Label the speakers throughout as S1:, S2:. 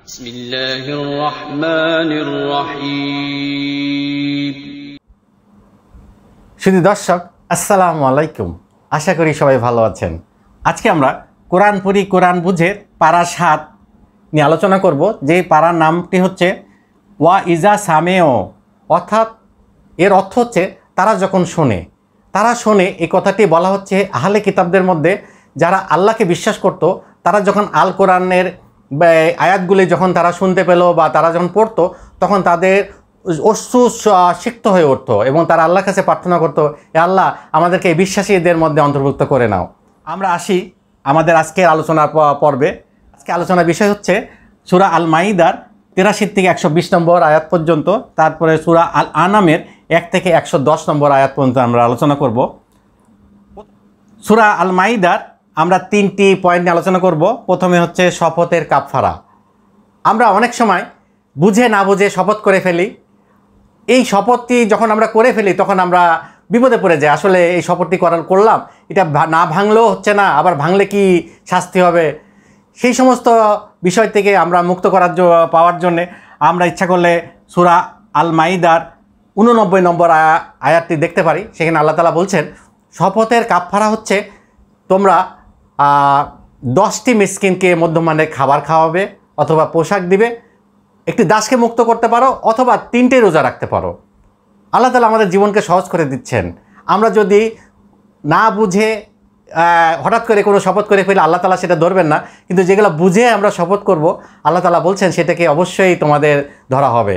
S1: বিসমিল্লাহির রহমানির রহিম।
S2: শুধু দর্শক আসসালামু আলাইকুম, আশা করি সবাই ভালো আছেন। আজকে আমরা কোরআন পড়ি কোরআন বুঝে পারা 7 নিয়ে আলোচনা করব। যে পারার নামটি হচ্ছে ওয়া ইজা সামেও, অর্থাৎ এর অর্থ হচ্ছে তারা যখন শোনে। তারা শোনে এই কথাটি বলা হচ্ছে আহলে কিতাবদের মধ্যে যারা আল্লাহকে বিশ্বাস করত, তারা যখন আল কোরআনের আয়াতগুলি যখন তারা শুনতে পেল বা তারা যখন পড়তো, তখন তাদের অশ্রু সিক্ত হয়ে উঠতো এবং তারা আল্লাহর কাছে প্রার্থনা করতো, এ আল্লাহ আমাদেরকে এই বিশ্বাসীদের মধ্যে অন্তর্ভুক্ত করে নাও। আমরা আসি আমাদের আজকের আলোচনার পর্বে। আজকে আলোচনার বিষয় হচ্ছে সূরা আল মাইদার 83 থেকে 120 নম্বর আয়াত পর্যন্ত, তারপরে সূরা আল আনামের 1 থেকে 110 নম্বর আয়াত পর্যন্ত আমরা আলোচনা করব। সূরা আল মাইদার আমরা 3টি পয়েন্ট নিয়ে আলোচনা করব। প্রথমে হচ্ছে শপথের কাফারা। আমরা অনেক সময় বুঝে না বুঝে শপথ করে ফেলি। এই শপথটি যখন আমরা করে ফেলি তখন আমরা বিপদে পড়ে যাই। আসলে এই শপথটি করলাম, এটা না ভাঙলেও হচ্ছে না, আবার ভাঙলে কি শাস্তি হবে, সেই সমস্ত বিষয় থেকে আমরা মুক্ত পাওয়ার জন্যে আমরা ইচ্ছা করলে সূরা আল মাইদার 89 নম্বর আয়াতটি দেখতে পারি। সেখানে আল্লাহ তাআলা বলছেন, শপথের কাফারা হচ্ছে তোমরা 10টি মিসকিনকে মধ্যমানের খাবার খাওয়াবে, অথবা পোশাক দিবে, একটি দাসকে মুক্ত করতে পারো, অথবা 3টে রোজা রাখতে পারো। আল্লাহ তাআলা আমাদের জীবনকে সহজ করে দিচ্ছেন। আমরা যদি না বুঝে হঠাৎ করে কোনো শপথ করে ফেলে আল্লাহ তাআলা সেটা ধরবেন না, কিন্তু যেগুলো বুঝে আমরা শপথ করব আল্লাহ তাআলা বলছেন সেটাকে অবশ্যই তোমাদের ধরা হবে।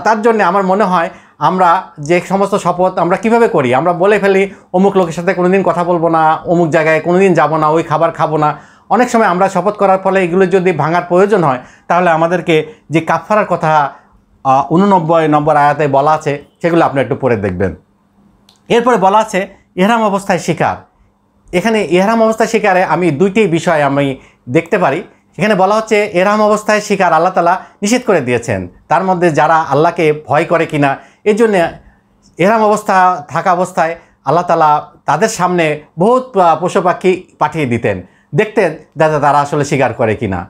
S2: তার জন্য আমার মনে হয় আমরা যে সমস্ত শপথ আমরা কিভাবে করি, আমরা বলে ফেলি অমুক লোকের সাথে কোনোদিন কথা বলবো না, অমুক জায়গায় কোনোদিন যাব না, ওই খাবার খাবো না। অনেক সময় আমরা শপথ করার ফলে এগুলো যদি ভাঙার প্রয়োজন হয়, তাহলে আমাদেরকে যে কাফারার কথা 89 নম্বর আয়াতে বলা আছে সেগুলো আপনি একটু পড়ে দেখবেন। এরপরে বলা আছে ইহরাম অবস্থায় শিকার। এখানে ইহরাম অবস্থায় শিকারে আমি 2টি বিষয় আমি দেখতে পারি। এখানে বলা হচ্ছে ইহরাম অবস্থায় শিকার আল্লাহ তাআলা নিষেধ করে দিয়েছেন। তার মধ্যে যারা আল্লাহকে ভয় করে কিনা, এই জন্যে ইহরাম অবস্থা থাকা অবস্থায় আল্লাহ তাআলা তাদের সামনে বহুত পশু পাখি পাঠিয়ে দিতেন, দেখতেন যাতে তারা আসলে শিকার করে কিনা।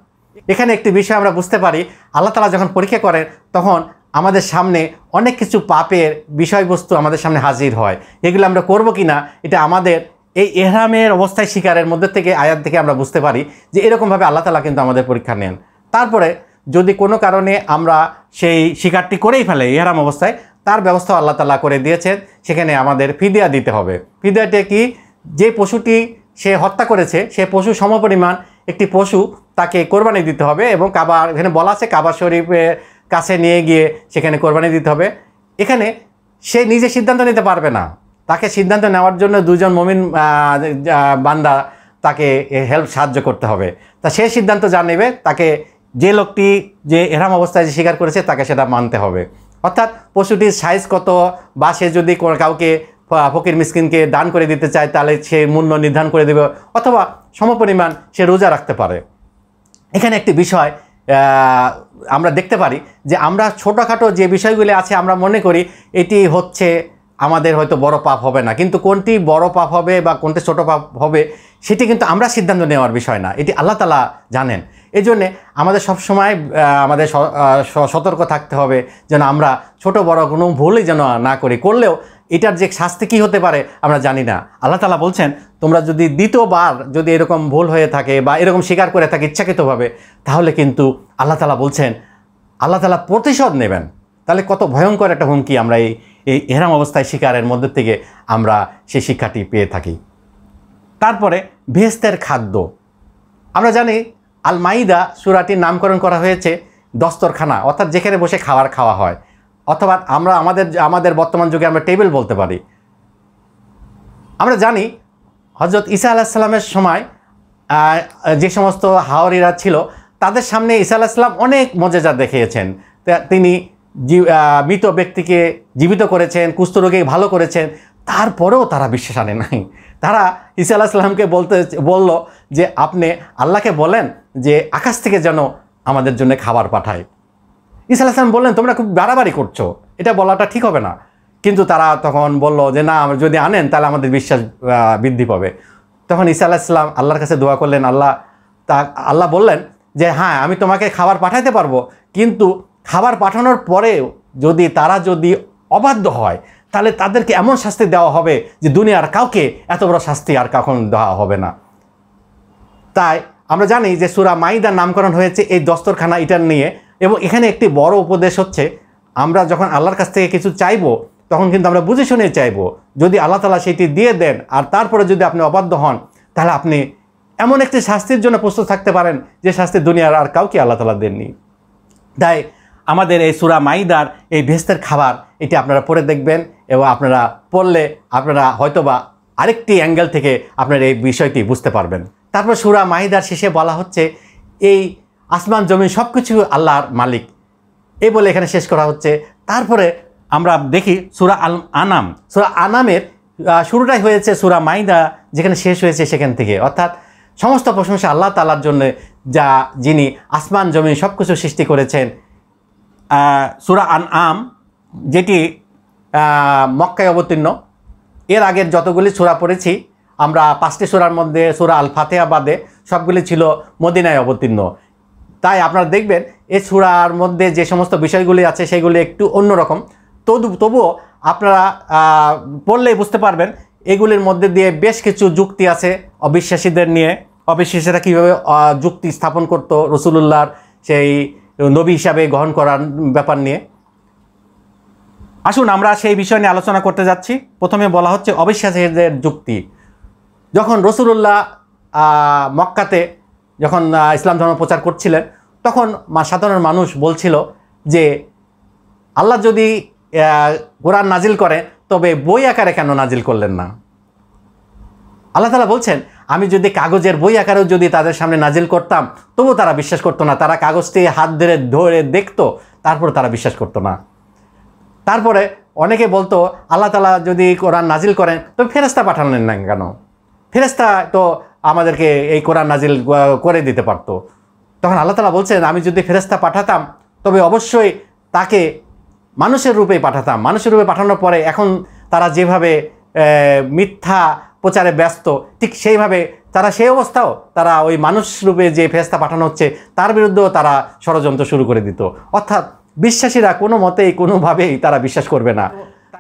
S2: এখানে একটি বিষয় আমরা বুঝতে পারি, আল্লাহ তাআলা যখন পরীক্ষা করেন তখন আমাদের সামনে অনেক কিছু পাপের বিষয়বস্তু আমাদের সামনে হাজির হয়। এগুলো আমরা করব কিনা এটা আমাদের এই ইহরামের অবস্থায় শিকারের মধ্যে থেকে আয়াত থেকে আমরা বুঝতে পারি যে এরকমভাবে আল্লাহ তাআলা কিন্তু আমাদের পরীক্ষা নেন। তারপরে যদি কোনো কারণে আমরা সেই শিকারটি করেই ফেলে ইহরাম অবস্থায়, তার ব্যবস্থা আল্লাহ তাআলা করে দিয়েছেন। সেখানে আমাদের ফিদিয়া দিতে হবে। ফিদিয়াটা কি, যে পশুটি সে হত্যা করেছে সে পশু সমপরিমাণ একটি পশু তাকে কোরবানি দিতে হবে, এবং কাবার, এখানে বলা আছে কাবা শরীফের কাছে নিয়ে গিয়ে সেখানে কোরবানি দিতে হবে। এখানে সে নিজে সিদ্ধান্ত নিতে পারবে না, তাকে সিদ্ধান্ত নেওয়ার জন্য 2জন মুমিন বান্দা তাকে সাহায্য করতে হবে। তা সে সিদ্ধান্ত যা নেবে, তাকে যে লোকটি যে ইহরাম অবস্থায় যে স্বীকার করেছে তাকে সেটা মানতে হবে। অর্থাৎ পশুটির সাইজ কত, বা সে যদি কাউকে ফকির মিসকিনকে দান করে দিতে চায় তাহলে সে মূল্য নির্ধারণ করে দেবে, অথবা সমপরিমাণ সে রোজা রাখতে পারে। এখানে একটি বিষয় আমরা দেখতে পারি যে আমরা ছোটোখাটো যে বিষয়গুলি আছে আমরা মনে করি এটি হচ্ছে আমাদের হয়তো বড় পাপ হবে না, কিন্তু কোনটি বড় পাপ হবে বা কোনটি ছোট পাপ হবে সেটি কিন্তু আমরা সিদ্ধান্ত নেওয়ার বিষয় না, এটি আল্লাহ তাআলা জানেন। এই জন্যে আমাদের সবসময় আমাদের সতর্ক থাকতে হবে যেন আমরা ছোট বড় কোনো ভুলই যেন না করি। করলেও এটার যে শাস্তি কী হতে পারে আমরা জানি না। আল্লাহ তাআলা বলছেন, তোমরা যদি দ্বিতীয়বার যদি এরকম ভুল হয়ে থাকে বা এরকম স্বীকার করে থাকে ইচ্ছাকৃতভাবে, তাহলে কিন্তু আল্লাহ তাআলা বলছেন আল্লাহ তাআলা প্রতিশোধ নেবেন। তাহলে কত ভয়ঙ্কর একটা হুমকি আমরা এই ইহরাম অবস্থায় শিকারের মধ্যে থেকে আমরা সেই শিক্ষাটি পেয়ে থাকি। তারপরে বেহেশতের খাদ্য। আমরা জানি আল মাইদা সূরাটির নামকরণ করা হয়েছে দস্তরখানা, অর্থাৎ যেখানে বসে খাবার খাওয়া হয়, অথবা আমরা আমাদের বর্তমান যুগে আমরা টেবিল বলতে পারি। আমরা জানি হযরত ঈসা আলাইহিস সালামের সময় যে সমস্ত হাওয়ারীরা ছিল তাদের সামনে ঈসা আলাইহিস সালাম অনেক মুজিজা দেখিয়েছেন। তিনি মৃত ব্যক্তিকে জীবিত করেছেন, কুষ্ঠরোগী ভালো করেছেন, তারপরেও তারা বিশ্বাস আনে নাই। তারা ঈসা আলাইহিস সালামকে বলল যে আপনি আল্লাহকে বলেন যে আকাশ থেকে যেন আমাদের জন্য খাবার পাঠায়। ঈসা আলাইহিস সালাম বললেন তোমরা খুব বাড়াবাড়ি করছো, এটা বলাটা ঠিক হবে না। কিন্তু তারা তখন বলল যে না, যদি আনেন তাহলে আমাদের বিশ্বাস বৃদ্ধি পাবে। তখন ঈসা আলাইহিস সালাম আল্লাহর কাছে দোয়া করলেন। আল্লাহ বললেন যে হ্যাঁ আমি তোমাকে খাবার পাঠাতে পারবো, কিন্তু খাবার পাঠানোর পরেও যদি তারা যদি অবাধ্য হয় তাহলে তাদেরকে এমন শাস্তি দেওয়া হবে যে দুনিয়ার কাউকে এত বড় শাস্তি আর কখন দেওয়া হবে না। তাই আমরা জানি যে সূরা মাইদার নামকরণ হয়েছে এই দস্তরখানা এটার নিয়ে, এবং এখানে একটি বড় উপদেশ হচ্ছে আমরা যখন আল্লাহর কাছ থেকে কিছু চাইবো তখন কিন্তু আমরা বুঝে শুনে চাইবো। যদি আল্লাহ তাআলা সেটি দিয়ে দেন আর তারপরে যদি আপনি অবাধ্য হন তাহলে আপনি এমন একটি শাস্তির জন্য প্রস্তুত থাকতে পারেন যে শাস্তি দুনিয়ার আর কাউকে আল্লাহ তাআলা দেননি। তাই আমাদের এই সূরা মাইদার এই বেহেশতের খাবার এটি আপনারা পড়ে দেখবেন, এবং আপনারা পড়লে আপনারা হয়তোবা আরেকটি অ্যাঙ্গেল থেকে আপনারা এই বিষয়টি বুঝতে পারবেন। তারপর সূরা মাইদার শেষে বলা হচ্ছে এই আসমান জমিন সব কিছু আল্লাহর মালিক, এই বলে এখানে শেষ করা হচ্ছে। তারপরে আমরা দেখি সূরা আল আনাম, সূরা আনামের শুরুটাই হয়েছে সূরা মাইদা যেখানে শেষ হয়েছে সেখান থেকে, অর্থাৎ সমস্ত প্রশংসা আল্লাহ তাআলার জন্য যা যিনি আসমান জমিন সব কিছু সৃষ্টি করেছেন। সূরা আনআম যেটি মক্কায় অবতীর্ণ, এর আগের যতগুলি সূরা পড়েছি আমরা 5টি সূরার মধ্যে সূরা আল ফাতিহা বাদে সবগুলি ছিল মদিনায় অবতীর্ণ। তাই আপনারা দেখবেন এই সূরার মধ্যে যে সমস্ত বিষয়গুলি আছে সেগুলি একটু অন্যরকম, তবুও আপনারা পড়লেই বুঝতে পারবেন এগুলির মধ্যে দিয়ে বেশ কিছু যুক্তি আছে অবিশ্বাসীদের নিয়ে, অবিশ্বাসীরা কীভাবে যুক্তি স্থাপন করতো রাসূলুল্লাহর সেই নবী হিসাবে গ্রহণ করার ব্যাপার নিয়ে। আসুন আমরা সেই বিষয় নিয়ে আলোচনা করতে যাচ্ছি। প্রথমে বলা হচ্ছে অবিশ্বাসীদের যুক্তি। যখন রাসূলুল্লাহ মক্কাতে যখন ইসলাম ধর্ম প্রচার করছিলেন তখন সাধারণ মানুষ বলছিল যে আল্লাহ যদি কোরআন নাজিল করে তবে বই আকারে কেন নাজিল করলেন না। আল্লাহ তাআলা বলছেন আমি যদি কাগজের বই আকারেও যদি তাদের সামনে নাজিল করতাম তবুও তারা বিশ্বাস করতো না, তারা কাগজটি হাত ধরে দেখতো তারপর তারা বিশ্বাস করতো না। তারপরে অনেকে বলতো আল্লাহ তাআলা যদি কোরআন নাজিল করেন তবে ফেরেশতা পাঠালেন না কেন, ফেরেশতা তো আমাদেরকে এই কোরআন নাজিল করে দিতে পারতো। তখন আল্লাহ তাআলা বলছেন আমি যদি ফেরেশতা পাঠাতাম তবে অবশ্যই তাকে মানুষের রূপেই পাঠাতাম। মানুষের রূপে পাঠানোর পরে এখন তারা যেভাবে মিথ্যা প্রচারে ব্যস্ত ঠিক সেইভাবে তারা সেই অবস্থাও তারা ওই মানুষ রূপে যে ফেরেশতা পাঠানো হচ্ছে তার বিরুদ্ধেও তারা ষড়যন্ত্র শুরু করে দিত। অর্থাৎ বিশ্বাসীরা কোনো মতেই কোনোভাবেই তারা বিশ্বাস করবে না।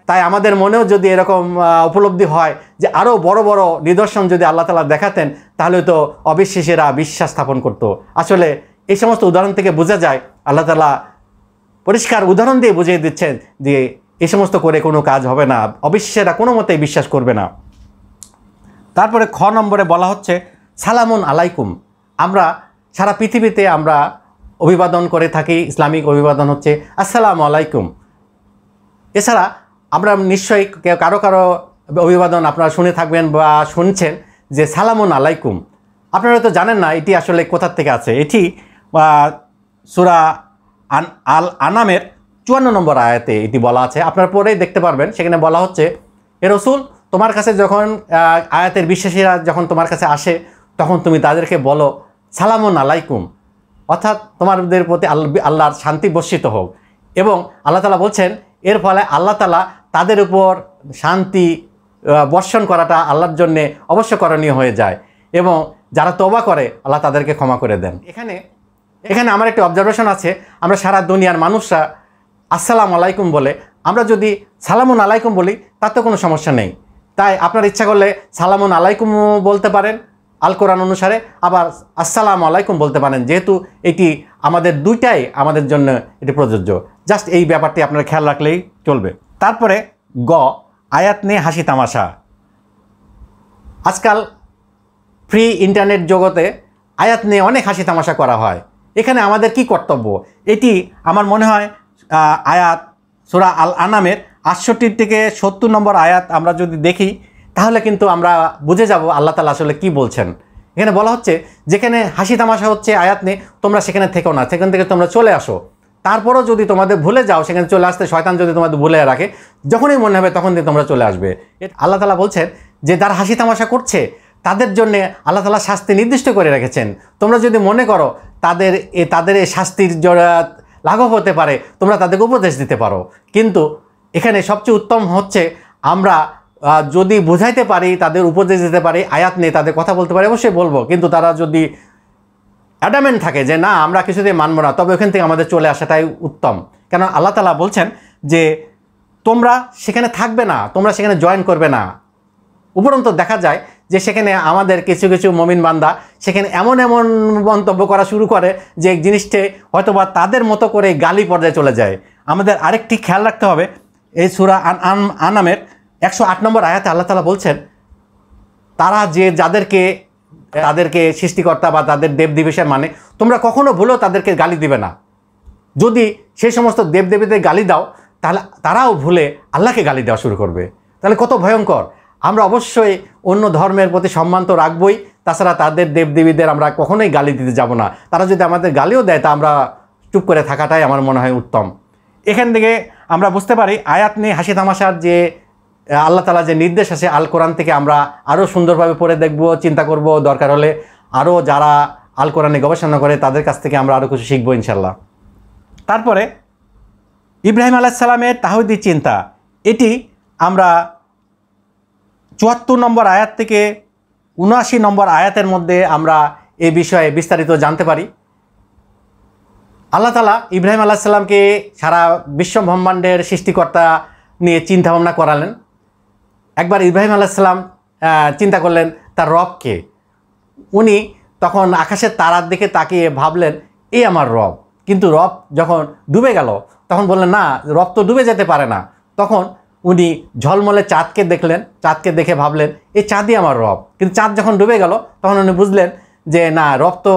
S2: তাই আমাদের মনেও যদি এরকম উপলব্ধি হয় যে আরও বড় বড় নিদর্শন যদি আল্লাহ তাআলা দেখাতেন তাহলে তো অবিশ্বাসীরা বিশ্বাস স্থাপন করত। আসলে এই সমস্ত উদাহরণ থেকে বোঝা যায় আল্লাহ তাআলা পরিষ্কার উদাহরণ দিয়ে বুঝিয়ে দিচ্ছেন যে এই সমস্ত করে কোনো কাজ হবে না, অবিশ্বাসীরা কোনো মতেই বিশ্বাস করবে না। তারপরে খ নম্বরে বলা হচ্ছে সালামুন আলাইকুম। আমরা সারা পৃথিবীতে আমরা অভিবাদন করে থাকি, ইসলামিক অভিবাদন হচ্ছে আসসালামু আলাইকুম। এছাড়া আমরা নিশ্চয়ই কারো কারো অভিবাদন আপনারা শুনে থাকবেন বা শুনছেন যে সালামুন আলাইকুম। আপনারা তো জানেন না এটি আসলে কোথার থেকে আছে। এটি সূরা আল আনামের 54 নম্বর আয়াতে এটি বলা আছে, আপনারা পরেই দেখতে পারবেন। সেখানে বলা হচ্ছে এ রাসূল তোমার কাছে যখন আয়াতের বিশ্বাসীরা যখন তোমার কাছে আসে তখন তুমি তাদেরকে বলো সালামুন আলাইকুম, অর্থাৎ তোমাদের প্রতি আল্লাহর শান্তি বর্ষিত হোক। এবং আল্লাহ তাআলা বলছেন এর ফলে আল্লাহ তাআলা তাদের উপর শান্তি বর্ষণ করাটা আল্লাহর জন্যে অবশ্য করণীয় হয়ে যায়, এবং যারা তওবা করে আল্লাহ তাদেরকে ক্ষমা করে দেন। এখানে আমার একটি অবজারভেশন আছে, আমরা সারা দুনিয়ার মানুষরা আসসালামু আলাইকুম বলে, আমরা যদি সালামুন আলাইকুম বলি তার তো কোনো সমস্যা নেই। তাই আপনার ইচ্ছা করলে সালামুন আলাইকুমও বলতে পারেন আল কোরআন অনুসারে, আবার আসসালামু আলাইকুম বলতে পারেন, যেহেতু এটি আমাদের দুইটাই আমাদের জন্য এটি প্রযোজ্য। জাস্ট এই ব্যাপারটি আপনারা খেয়াল রাখলেই চলবে। তারপরে গ আয়াত নিয়ে হাসি তামাশা। আজকাল ফ্রি ইন্টারনেট জগতে আয়াত নিয়ে অনেক হাসি তামাশা করা হয়। এখানে আমাদের কি কর্তব্য? এটি আমার মনে হয় আয়াত সূরা আল আনামের 68 থেকে 70 নম্বর আয়াত আমরা যদি দেখি তাহলে কিন্তু আমরা বুঝে যাব আল্লাহ তাআলা আসলে কি বলছেন। এখানে বলা হচ্ছে যেখানে হাসি তামাশা হচ্ছে আয়াত নিয়ে তোমরা সেখানে থেকো না, সেখান থেকে তোমরা চলে আসো। তারপরও যদি তোমাদের ভুলে যাও সেখানে চলে আসতে শয়তান যদি তোমাদের ভুলে রাখে, যখনই মনে হবে তখন দিয়ে তোমরা চলে আসবে। আল্লাহ তাআলা বলছেন যে যারা হাসি তামাশা করছে তাদের জন্য আল্লাহ তাআলা শাস্তি নির্দিষ্ট করে রেখেছেন। তোমরা যদি মনে করো তাদের এই শাস্তির লাঘব হতে পারে তোমরা তাদেরকে উপদেশ দিতে পারো, কিন্তু এখানে সবচেয়ে উত্তম হচ্ছে আমরা যদি বোঝাইতে পারি, তাদের উপদেশ দিতে পারি, আয়াত নিয়ে তাদের কথা বলতে পারি, অবশ্যই বলবো। কিন্তু তারা যদি অ্যাডামেন্ট থাকে যে না আমরা কিছুতেই মানব না, তবে ওখান থেকে আমাদের চলে আসাটাই উত্তম। কেন আল্লাহ তাআলা বলছেন যে তোমরা সেখানে থাকবে না, তোমরা সেখানে জয়েন করবে না। উপরন্তু দেখা যায় যে সেখানে আমাদের কিছু কিছু মুমিন বান্দা সেখানে এমন এমন মন্তব্য করা শুরু করে যে জিনিসটি হয়তোবা তাদের মতো করে গালি পর্যায়ে চলে যায়। আমাদের আরেকটি খেয়াল রাখতে হবে, এই সূরা আনামের 108 নম্বর আয়াতে আল্লাহ তাআলা বলছেন তারা যে তাদেরকে সৃষ্টিকর্তা বা তাদের দেবদেবীদের মানে তোমরা কখনো ভুলেও তাদেরকে গালি দিবে না। যদি সেই সমস্ত দেবদেবীদের গালি দাও তাহলে তারাও ভুলে আল্লাহকে গালি দেওয়া শুরু করবে। তাহলে কত ভয়ঙ্কর! আমরা অবশ্যই অন্য ধর্মের প্রতি সম্মান তো রাখবই, তাছাড়া তাদের দেবদেবীদের আমরা কখনোই গালি দিতে যাব না। তারা যদি আমাদের গালিও দেয় তা আমরা চুপ করে থাকাটাই আমার মনে হয় উত্তম। এখান থেকে আমরা বুঝতে পারি আয়াত নিয়ে হাসি তামাশার যে আল্লাহ তাআলা যে নির্দেশ আছে আল কোরআন থেকে আমরা আরও সুন্দরভাবে পড়ে দেখব, চিন্তা করব, দরকার হলে আরও যারা আল কোরআনে গবেষণা করে তাদের কাছ থেকে আমরা আরও কিছু শিখবো ইনশাল্লাহ। তারপরে ইব্রাহিম আলাইহিস সালামের তাওহীদি চিন্তা, এটি আমরা 74 নম্বর আয়াত থেকে 79 নম্বর আয়াতের মধ্যে আমরা এই বিষয়ে বিস্তারিত জানতে পারি। আল্লাহ তাআলা ইব্রাহিম আলাইহিস সালামকে সারা বিশ্ব ব্রহ্মাণ্ডের সৃষ্টিকর্তা নিয়ে চিন্তা ভাবনা করালেন। একবার ইব্রাহিম আলাইহিস সালাম চিন্তা করলেন তার রবকে। উনি তখন আকাশের তারার দিকে তাকিয়ে ভাবলেন এই আমার রব। কিন্তু রব যখন ডুবে গেল তখন বললেন না, রব তো ডুবে যেতে পারে না। তখন উনি ঝলমলে চাঁদকে দেখলেন, চাঁদকে দেখে ভাবলেন এই চাঁদই আমার রব। কিন্তু চাঁদ যখন ডুবে গেল তখন উনি বুঝলেন যে না, রব তো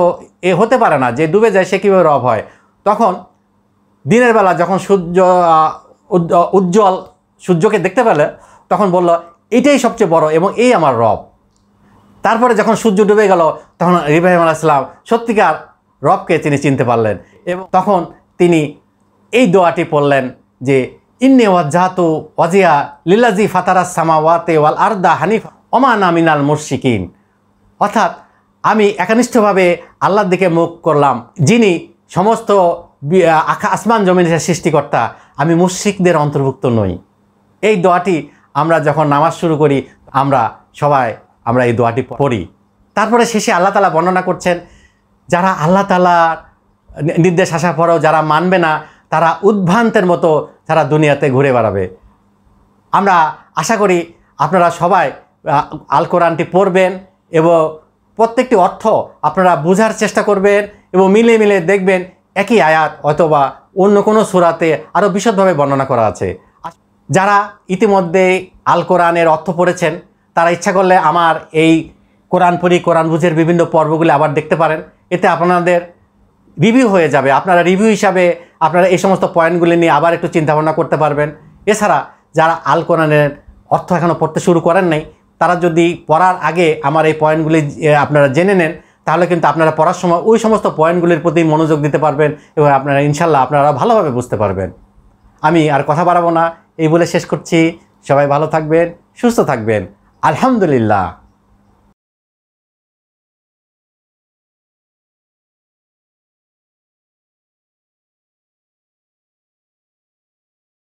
S2: এ হতে পারে না, যে ডুবে যায় সে কীভাবে রব হয়। তখন দিনের বেলা যখন সূর্য উজ্জ্বল সূর্যকে দেখতে পেলে তখন বলল এটাই সবচেয়ে বড় এবং এই আমার রব। তারপরে যখন সূর্য ডুবে গেল তখন ইব্রাহিম আলাইহিস সালাম সত্যিকার রবকে তিনি চিনতে পারলেন এবং তখন তিনি এই দোয়াটি পড়লেন যে ইন্নী ওয়াজ্জাহতু ওয়াজিয়া লিল্লাযী ফাতারাস সামাওয়াতি ওয়াল আরদা হানিফা ওয়া মা আনা মিনাল মুশরিকিন। অর্থাৎ আমি একনিষ্ঠভাবে আল্লাহর দিকে মুখ করলাম, যিনি সমস্ত আসমান জমিনের সৃষ্টিকর্তা, আমি মুশরিকদের অন্তর্ভুক্ত নই। এই দোয়াটি আমরা যখন নামাজ শুরু করি আমরা এই দোয়াটি পড়ি। তারপরে শেষে আল্লাহ তাআলা বর্ণনা করছেন যারা আল্লাহ তাআলার নির্দেশ আসার পরেও যারা মানবে না তারা উদ্ভ্রান্তের মতো সারা দুনিয়াতে ঘুরে বেড়াবে। আমরা আশা করি আপনারা সবাই আল কোরআনটি পড়বেন এবং প্রত্যেকটি অর্থ আপনারা বোঝার চেষ্টা করবেন এবং মিলে মিলে দেখবেন একই আয়াত অথবা অন্য কোনো সূরাতে আরও বিশদভাবে বর্ণনা করা আছে। যারা ইতিমধ্যে আল কোরআনের অর্থ পড়েছেন তারা ইচ্ছা করলে আমার এই কোরআন পড়ি কোরআন বুঝের বিভিন্ন পর্বগুলি আবার দেখতে পারেন। এতে আপনাদের রিভিউ হয়ে যাবে, আপনারা রিভিউ হিসাবে আপনারা এই সমস্ত পয়েন্টগুলি নিয়ে আবার একটু চিন্তাভাবনা করতে পারবেন। এছাড়া যারা আল কোরআনের অর্থ এখনও পড়তে শুরু করেন নাই তারা যদি পড়ার আগে আমার এই পয়েন্টগুলি আপনারা জেনে নেন তাহলে কিন্তু আপনারা পড়ার সময় ওই সমস্ত পয়েন্টগুলির প্রতি মনোযোগ দিতে পারবেন এবং আপনারা ইনশাল্লাহ আপনারা ভালোভাবে বুঝতে পারবেন। আমি আর কথা বাড়াবো না, এই বলে শেষ করছি। সবাই ভালো থাকবেন, সুস্থ থাকবেন। আলহামদুলিল্লাহ।